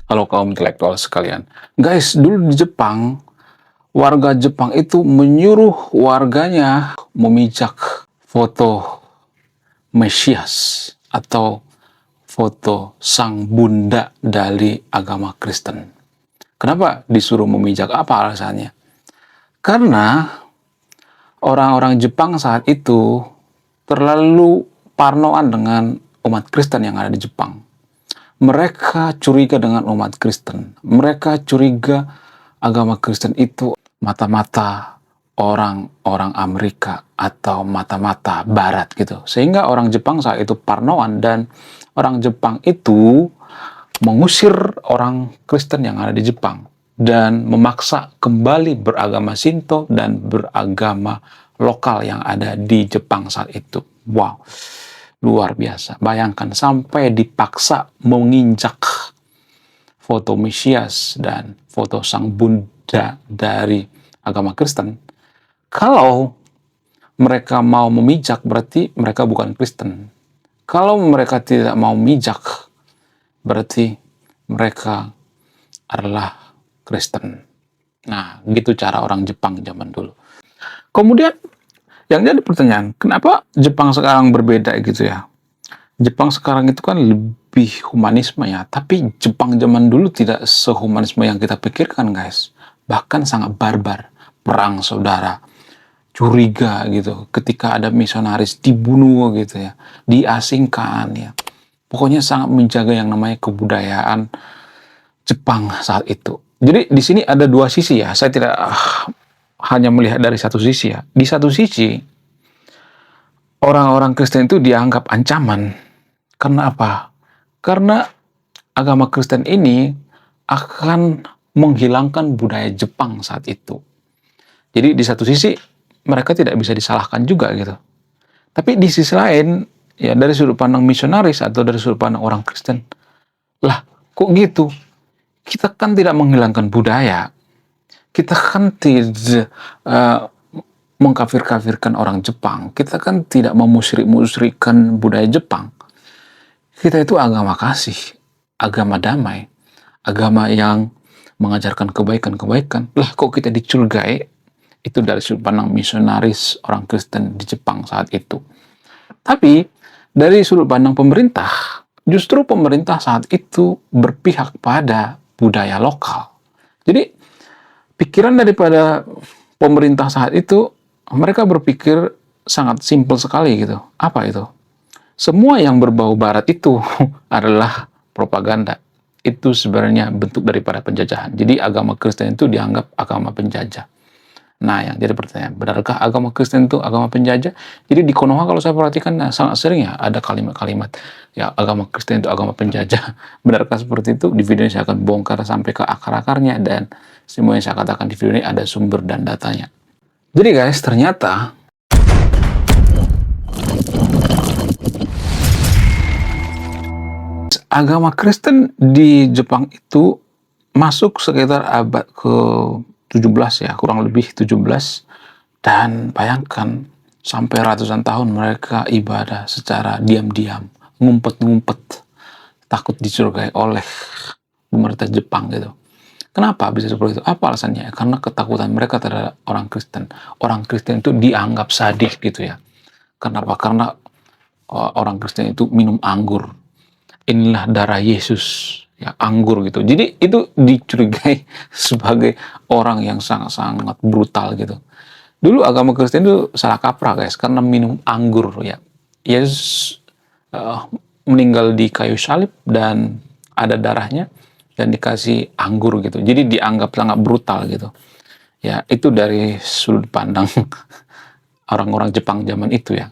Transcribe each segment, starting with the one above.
Halo kaum intelektual sekalian. Guys, dulu di Jepang, warga Jepang itu menyuruh warganya memijak foto Mesias atau foto sang bunda dari agama Kristen. Kenapa disuruh memijak? Apa alasannya? Karena orang-orang Jepang saat itu terlalu parnoan dengan umat Kristen yang ada di Jepang. Mereka curiga dengan umat Kristen. Mereka curiga agama Kristen itu mata-mata orang-orang Amerika atau mata-mata Barat gitu. Sehingga orang Jepang saat itu parnoan dan orang Jepang itu mengusir orang Kristen yang ada di Jepang dan memaksa kembali beragama Shinto dan beragama lokal yang ada di Jepang saat itu. Wow, luar biasa. Bayangkan sampai dipaksa menginjak foto Mesias dan foto sang Buddha dari agama Kristen. Kalau mereka mau memijak, berarti mereka bukan Kristen. Kalau mereka tidak mau memijak, berarti mereka adalah Kristen. Nah, gitu cara orang Jepang zaman dulu. Kemudian yang jadi pertanyaan, kenapa Jepang sekarang berbeda gitu ya? Jepang sekarang itu kan lebih humanisme ya, tapi Jepang zaman dulu tidak sehumanisme yang kita pikirkan, guys. Bahkan sangat barbar, perang saudara, curiga gitu, ketika ada misionaris dibunuh gitu ya, diasingkan ya. Pokoknya sangat menjaga yang namanya kebudayaan Jepang saat itu. Jadi di sini ada dua sisi ya, saya tidak hanya melihat dari satu sisi ya. Di satu sisi, orang-orang Kristen itu dianggap ancaman. Karena apa? Karena agama Kristen ini akan menghilangkan budaya Jepang saat itu. Jadi di satu sisi mereka tidak bisa disalahkan juga gitu. Tapi di sisi lain, ya dari sudut pandang misionaris atau dari sudut pandang orang Kristen, lah kok gitu? Kita kan tidak menghilangkan budaya. Kita kan tidak mengkafir-kafirkan orang Jepang. Kita kan tidak memusyrik-musyrikan budaya Jepang. Kita itu agama kasih, agama damai, agama yang mengajarkan kebaikan-kebaikan. Lah kok kita dicurigai? Itu dari sudut pandang misionaris orang Kristen di Jepang saat itu. Tapi dari sudut pandang pemerintah, justru pemerintah saat itu berpihak pada budaya lokal. Jadi pikiran daripada pemerintah saat itu, mereka berpikir sangat simpel sekali gitu. Apa itu? Semua yang berbau barat itu adalah propaganda. Itu sebenarnya bentuk daripada penjajahan. Jadi agama Kristen itu dianggap agama penjajah. Nah, yang jadi pertanyaan, benarkah agama Kristen itu agama penjajah? Jadi di Konoha kalau saya perhatikan sangat sering ya ada kalimat-kalimat ya agama Kristen itu agama penjajah. Benarkah seperti itu? Di video ini saya akan bongkar sampai ke akar-akarnya dan semua yang saya katakan di video ini ada sumber dan datanya. Jadi guys, ternyata agama Kristen di Jepang itu masuk sekitar abad ke-17 ya, kurang lebih 17. Dan bayangkan, sampai ratusan tahun mereka ibadah secara diam-diam, ngumpet-ngumpet, takut dicurigai oleh pemerintah Jepang gitu. Kenapa bisa seperti itu? Apa alasannya? Karena ketakutan mereka terhadap orang Kristen. Orang Kristen itu dianggap sadis gitu ya. Kenapa? Karena orang Kristen itu minum anggur. Inilah darah Yesus, ya anggur gitu. Jadi itu dicurigai sebagai orang yang sangat-sangat brutal gitu. Dulu agama Kristen itu salah kaprah guys, karena minum anggur ya. Yesus meninggal di kayu salib dan ada darahnya dan dikasih anggur gitu. Jadi dianggap sangat brutal gitu. Ya, itu dari sudut pandang orang-orang Jepang zaman itu ya.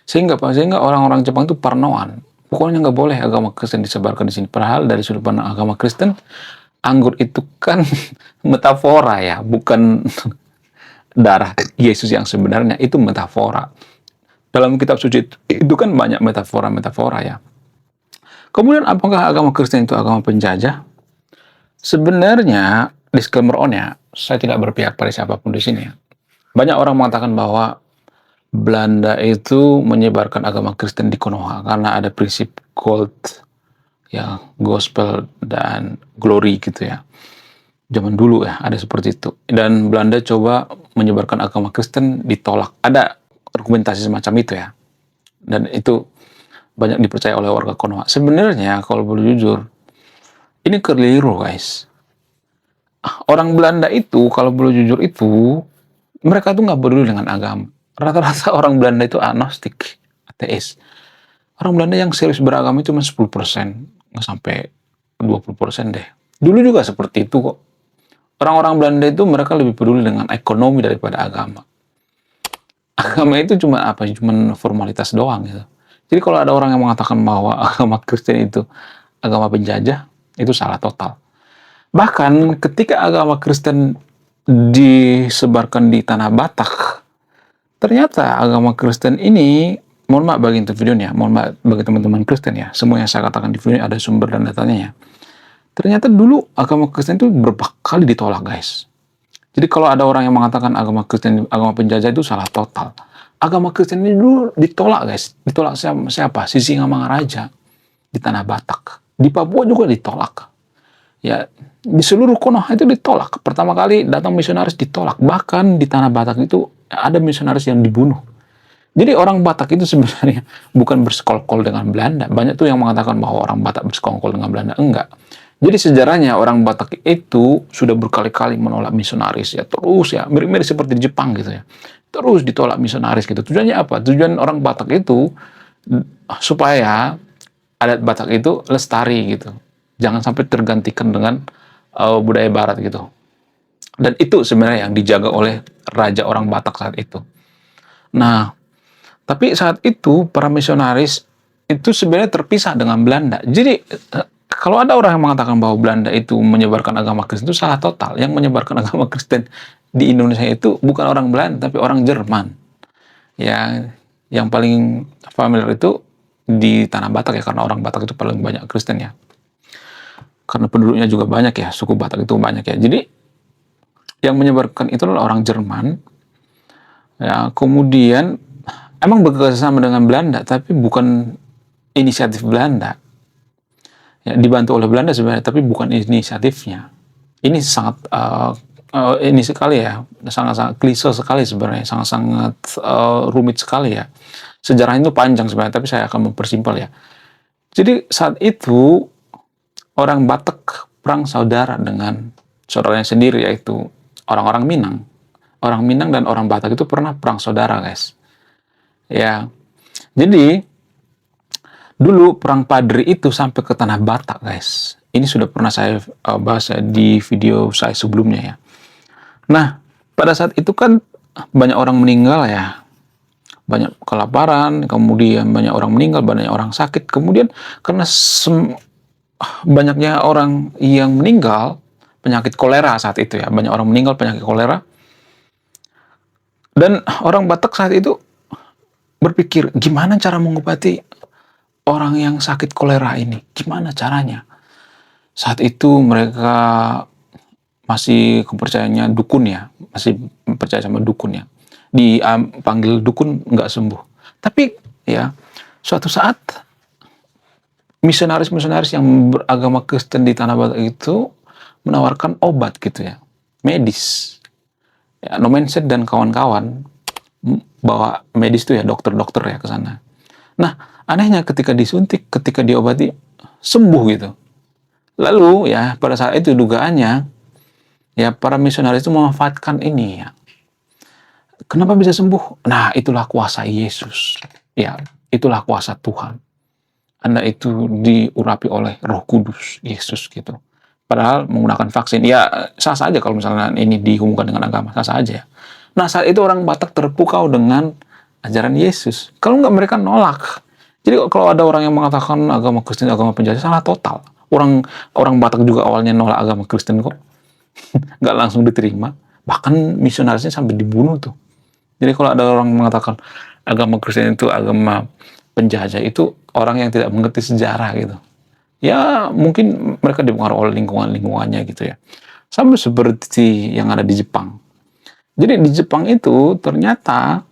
Sehingga orang-orang Jepang itu parnoan. Pokoknya nggak boleh agama Kristen disebarkan di sini. Padahal dari sudut pandang agama Kristen, anggur itu kan metafora ya, bukan darah Yesus yang sebenarnya, itu metafora. Dalam kitab suci itu kan banyak metafora-metafora ya. Kemudian apakah agama Kristen itu agama penjajah? Sebenarnya disclaimer on ya, saya tidak berpihak pada siapapun di sini ya. Banyak orang mengatakan bahwa Belanda itu menyebarkan agama Kristen di Konoha karena ada prinsip Gold ya gospel dan glory gitu ya. Zaman dulu ya ada seperti itu. Dan Belanda coba menyebarkan agama Kristen, ditolak. Ada argumentasi semacam itu ya. Dan itu banyak dipercaya oleh warga Konoha. Sebenarnya kalau boleh jujur, ini keliru guys. Orang Belanda itu kalau boleh jujur itu, mereka tuh nggak peduli dengan agama. Rata-rata orang Belanda itu agnostik, ateis. Orang Belanda yang serius beragama itu cuma 10%, nggak sampai 20% deh. Dulu juga seperti itu kok. Orang-orang Belanda itu mereka lebih peduli dengan ekonomi daripada agama. Agama itu cuma apa? Cuma formalitas doang gitu. Jadi kalau ada orang yang mengatakan bahwa agama Kristen itu agama penjajah, itu salah total. Bahkan ketika agama Kristen disebarkan di tanah Batak, ternyata agama Kristen ini, mohon maaf bagi videonya, mohon maaf bagi teman-teman Kristen ya, semua yang saya katakan di video ada sumber dan datanya ya. Ternyata dulu agama Kristen itu berapa kali ditolak guys. Jadi kalau ada orang yang mengatakan agama Kristen, agama penjajah itu salah total. Agama Kristen ini dulu ditolak guys. Ditolak siapa? Sisingamangaraja di tanah Batak. Di Papua juga ditolak. Ya, di seluruh Konoha itu ditolak. Pertama kali datang misionaris ditolak. Bahkan di tanah Batak itu ada misionaris yang dibunuh. Jadi orang Batak itu sebenarnya bukan bersekongkol dengan Belanda. Banyak tuh yang mengatakan bahwa orang Batak bersekongkol dengan Belanda. Enggak. Jadi sejarahnya orang Batak itu sudah berkali-kali menolak misionaris ya, terus ya, mirip-mirip seperti di Jepang gitu ya. Terus ditolak misionaris gitu. Tujuannya apa? Tujuan orang Batak itu supaya adat Batak itu lestari gitu. Jangan sampai tergantikan dengan budaya barat gitu. Dan itu sebenarnya yang dijaga oleh raja orang Batak saat itu. Nah, tapi saat itu para misionaris itu sebenarnya terpisah dengan Belanda. Jadi kalau ada orang yang mengatakan bahwa Belanda itu menyebarkan agama Kristen, itu salah total. Yang menyebarkan agama Kristen di Indonesia itu bukan orang Belanda, tapi orang Jerman. Ya, yang paling familiar itu di tanah Batak ya, karena orang Batak itu paling banyak Kristen ya. Karena penduduknya juga banyak ya, suku Batak itu banyak ya. Jadi yang menyebarkan itu adalah orang Jerman. Ya, kemudian emang bekerjasama dengan Belanda, tapi bukan inisiatif Belanda. Ya, dibantu oleh Belanda sebenarnya, tapi bukan inisiatifnya. Ini sangat ini sekali ya, sangat-sangat klise sekali sebenarnya, sangat-sangat rumit sekali ya. Sejarah itu panjang sebenarnya, tapi saya akan mempersimpel ya. Jadi saat itu orang Batak perang saudara dengan saudaranya sendiri, yaitu orang-orang Minang. Orang Minang dan orang Batak itu pernah perang saudara guys. Ya, jadi dulu perang Padri itu sampai ke tanah Batak guys. Ini sudah pernah saya bahas di video saya sebelumnya ya. Nah, pada saat itu kan banyak orang meninggal ya. Banyak kelaparan, kemudian banyak orang meninggal, banyak orang sakit. Kemudian karena banyaknya orang yang meninggal penyakit kolera saat itu ya. Banyak orang meninggal penyakit kolera. Dan orang Batak saat itu berpikir, gimana cara mengobati orang yang sakit kolera ini? Gimana caranya? Saat itu mereka masih kepercayaannya dukun ya, masih percaya sama dukun ya. Dipanggil dukun nggak sembuh. Tapi ya, suatu saat misionaris-misionaris yang beragama Kristen di tanah Batak itu menawarkan obat gitu ya, medis. Ya, Nomenset dan kawan-kawan bawa medis tuh ya, dokter-dokter ya ke sana. Nah, anehnya ketika disuntik, ketika diobati, sembuh gitu. Lalu ya pada saat itu dugaannya ya para misionaris itu memanfaatkan ini ya. Kenapa bisa sembuh? Nah, itulah kuasa Yesus. Ya, itulah kuasa Tuhan. Anda itu diurapi oleh Roh Kudus, Yesus gitu. Padahal menggunakan vaksin, ya sah saja kalau misalnya ini dihubungkan dengan agama, sah saja. Nah, saat itu orang Batak terpukau dengan ajaran Yesus. Kalau nggak mereka nolak. Jadi kalau ada orang yang mengatakan agama Kristen agama penjajah, salah total. Orang Batak juga awalnya nolak agama Kristen kok. Nggak langsung diterima. Bahkan misionarisnya sampai dibunuh tuh. Jadi kalau ada orang mengatakan agama Kristen itu agama penjajah, itu orang yang tidak mengerti sejarah gitu. Ya mungkin mereka dipengaruhi oleh lingkungannya gitu ya. Sama seperti yang ada di Jepang. Jadi di Jepang itu ternyata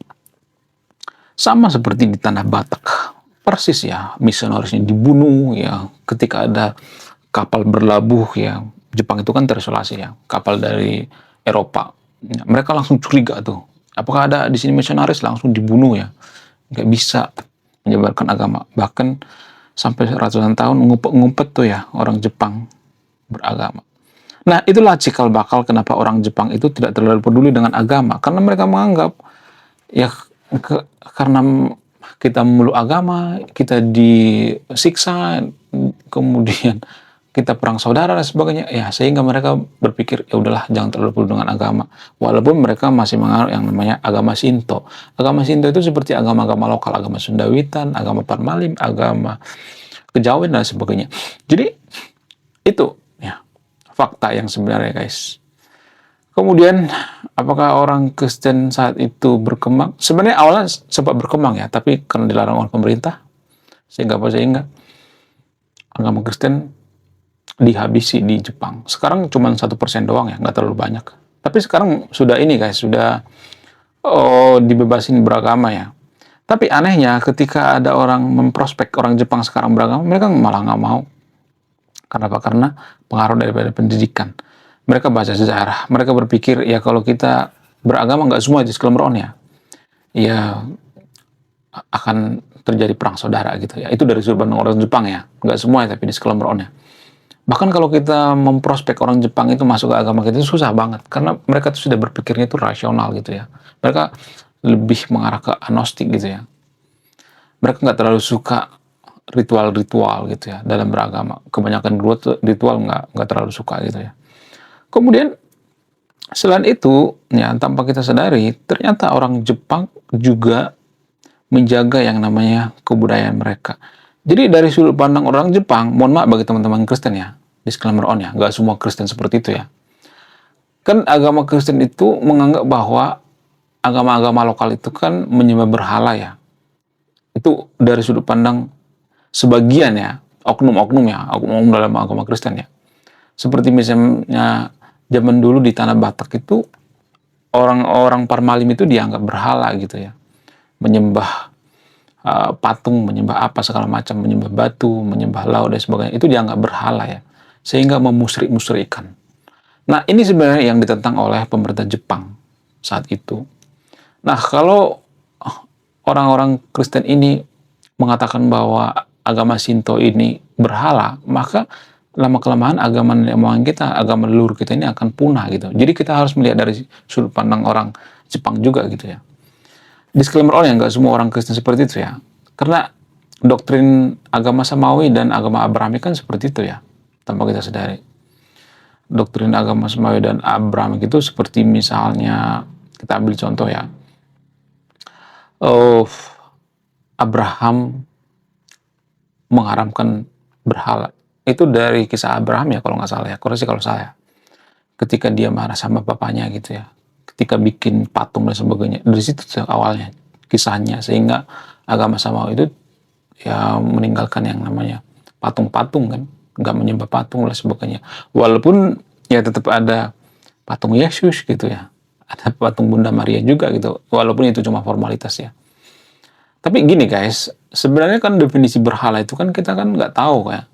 sama seperti di tanah Batak. persis ya, misionarisnya dibunuh ya, ketika ada kapal berlabuh ya, Jepang itu kan terisolasi ya, kapal dari Eropa. Ya, mereka langsung curiga tuh, apakah ada di sini misionaris, langsung dibunuh ya, nggak bisa menyebarkan agama. Bahkan sampai ratusan tahun ngumpet-ngumpet tuh ya orang Jepang beragama. Nah, itulah cikal bakal kenapa orang Jepang itu tidak terlalu peduli dengan agama, karena mereka menganggap ya karena kita memeluk agama, kita disiksa, kemudian kita perang saudara dan sebagainya, ya sehingga mereka berpikir ya udahlah jangan terlalu peduli dengan agama. Walaupun mereka masih menganut yang namanya agama Shinto. Agama Shinto itu seperti agama-agama lokal, agama Sundawitan, agama Parmalim, agama Kejawen dan sebagainya. Jadi itu ya fakta yang sebenarnya, guys. Kemudian apakah orang Kristen saat itu berkembang? Sebenarnya awalnya sempat berkembang ya, tapi karena dilarang oleh pemerintah, sehingga agama Kristen dihabisi di Jepang. Sekarang cuma 1% doang ya, nggak terlalu banyak. Tapi sekarang sudah ini, guys, sudah dibebasin beragama ya. Tapi anehnya ketika ada orang memprospek orang Jepang sekarang beragama, mereka malah nggak mau. Kenapa? Karena pengaruh daripada pendidikan. Mereka baca sejarah, mereka berpikir ya kalau kita beragama nggak semua disclaimer on ya, ya akan terjadi perang saudara gitu ya. Itu dari sudut pandang orang Jepang ya, nggak semua ya, tapi disclaimer on ya. Bahkan kalau kita memprospek orang Jepang itu masuk ke agama kita itu susah banget, karena mereka tuh sudah berpikirnya itu rasional gitu ya. Mereka lebih mengarah ke agnostik gitu ya. Mereka nggak terlalu suka ritual-ritual gitu ya dalam beragama. Kebanyakan ritual nggak terlalu suka gitu ya. Kemudian selain itu, ya tanpa kita sadari, ternyata orang Jepang juga menjaga yang namanya kebudayaan mereka. Jadi dari sudut pandang orang Jepang, mohon maaf bagi teman-teman Kristen ya, disclaimer on ya, nggak semua Kristen seperti itu ya. Kan agama Kristen itu menganggap bahwa agama-agama lokal itu kan menyembah berhala ya. Itu dari sudut pandang sebagian ya, oknum-oknum ya, oknum dalam agama Kristen ya. Seperti misalnya zaman dulu di Tanah Batak itu orang-orang Parmalim itu dianggap berhala gitu ya, menyembah patung, menyembah apa segala macam, menyembah batu, menyembah laut dan sebagainya, itu dianggap berhala ya, sehingga memusyrik-musyrikan. Nah, ini sebenarnya yang ditentang oleh pemerintah Jepang saat itu. Nah, kalau orang-orang Kristen ini mengatakan bahwa agama Shinto ini berhala, maka lama-kelamaan agama nenek moyang kita, agama leluhur kita ini akan punah gitu. Jadi kita harus melihat dari sudut pandang orang Jepang juga gitu ya. Disclaimer ya, nggak semua orang Kristen seperti itu ya. Karena doktrin agama Samawi dan agama Abrahami kan seperti itu ya, tanpa kita sadari. Doktrin agama Samawi dan Abrahami itu seperti misalnya, kita ambil contoh ya, Abraham mengharamkan berhala. Itu dari kisah Abraham ya kalau nggak salah ya, koreksi kalau saya. Ketika dia marah sama bapaknya gitu ya, ketika bikin patung dan sebagainya, dari situ awalnya kisahnya, sehingga agama Samawi itu ya meninggalkan yang namanya patung-patung kan, nggak menyembah patung dan sebagainya. Walaupun ya tetap ada patung Yesus gitu ya, ada patung Bunda Maria juga gitu, walaupun itu cuma formalitas ya. Tapi gini guys, sebenarnya kan definisi berhala itu kan kita kan nggak tahu ya.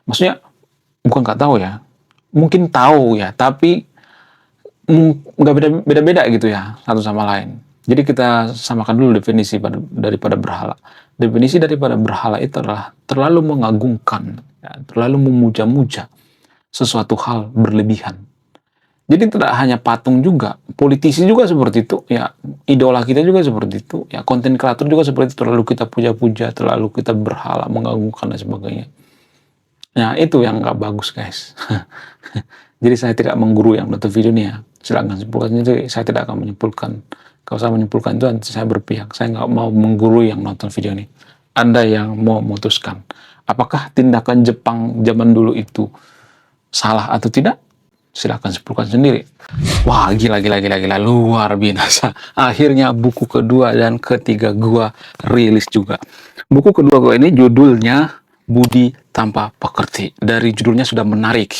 Maksudnya bukan nggak tahu ya, mungkin tahu ya, tapi nggak beda-beda gitu ya satu sama lain. Jadi kita samakan dulu definisi daripada berhala. Definisi daripada berhala itu adalah terlalu mengagungkan, ya, terlalu memuja-muja sesuatu hal berlebihan. Jadi tidak hanya patung juga, politisi juga seperti itu, ya idola kita juga seperti itu, ya konten kreator juga seperti itu, terlalu kita puja-puja, terlalu kita berhala, mengagungkan dan sebagainya. Nah itu yang nggak bagus guys. Jadi saya tidak menggurui yang nonton video ini ya, silakan simpulkan itu, saya tidak akan menyimpulkan. Kalau saya menyimpulkan itu saya berpihak, saya nggak mau menggurui yang nonton video ini. Anda yang mau memutuskan, apakah tindakan Jepang zaman dulu itu salah atau tidak? Silahkan simpulkan sendiri. Wah, gila, luar biasa. Akhirnya buku kedua dan ketiga gua rilis juga. Buku kedua gua ini judulnya Budi Tanpa Pekerti. Dari judulnya sudah menarik.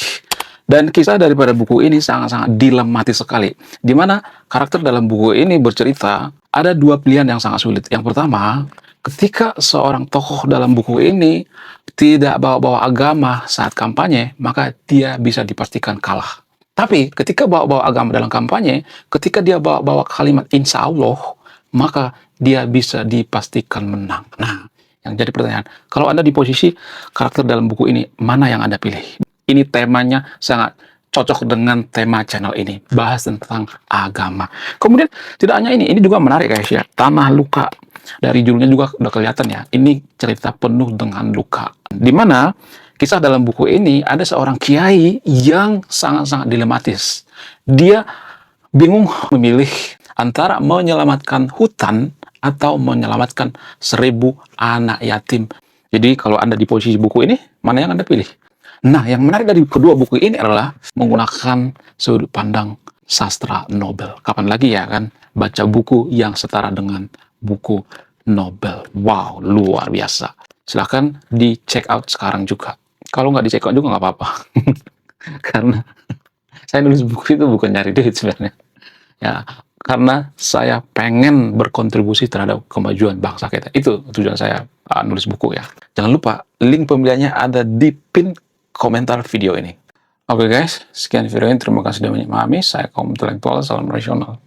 Dan kisah daripada buku ini sangat-sangat dilematis sekali. Dimana karakter dalam buku ini bercerita, ada dua pilihan yang sangat sulit. Yang pertama, ketika seorang tokoh dalam buku ini tidak bawa-bawa agama saat kampanye, maka dia bisa dipastikan kalah. Tapi ketika bawa-bawa agama dalam kampanye, ketika dia bawa-bawa kalimat insya Allah, maka dia bisa dipastikan menang. Nah, yang jadi pertanyaan, kalau Anda di posisi karakter dalam buku ini, mana yang Anda pilih? Ini temanya sangat cocok dengan tema channel ini, bahas tentang agama. Kemudian tidak hanya ini juga menarik guys ya, Tanah Luka. Dari judulnya juga udah kelihatan ya, ini cerita penuh dengan luka. Dimana kisah dalam buku ini ada seorang kiai yang sangat-sangat dilematis. Dia bingung memilih antara menyelamatkan hutan atau menyelamatkan 1.000 anak yatim. Jadi kalau Anda di posisi buku ini, mana yang Anda pilih? Nah, yang menarik dari kedua buku ini adalah menggunakan sudut pandang sastra Nobel. Kapan lagi ya kan baca buku yang setara dengan buku Nobel. Wow, luar biasa. Silahkan di check out sekarang juga. Kalau nggak di check out juga nggak apa-apa. Karena saya nulis buku itu bukan nyari duit sebenarnya. Ya, karena saya pengen berkontribusi terhadap kemajuan bangsa kita. Itu tujuan saya nulis buku ya. Jangan lupa, link pembeliannya ada di pin komentar video ini. Oke guys, sekian video ini. Terima kasih sudah menyimak. Saya kaum intelektual, salam rasional.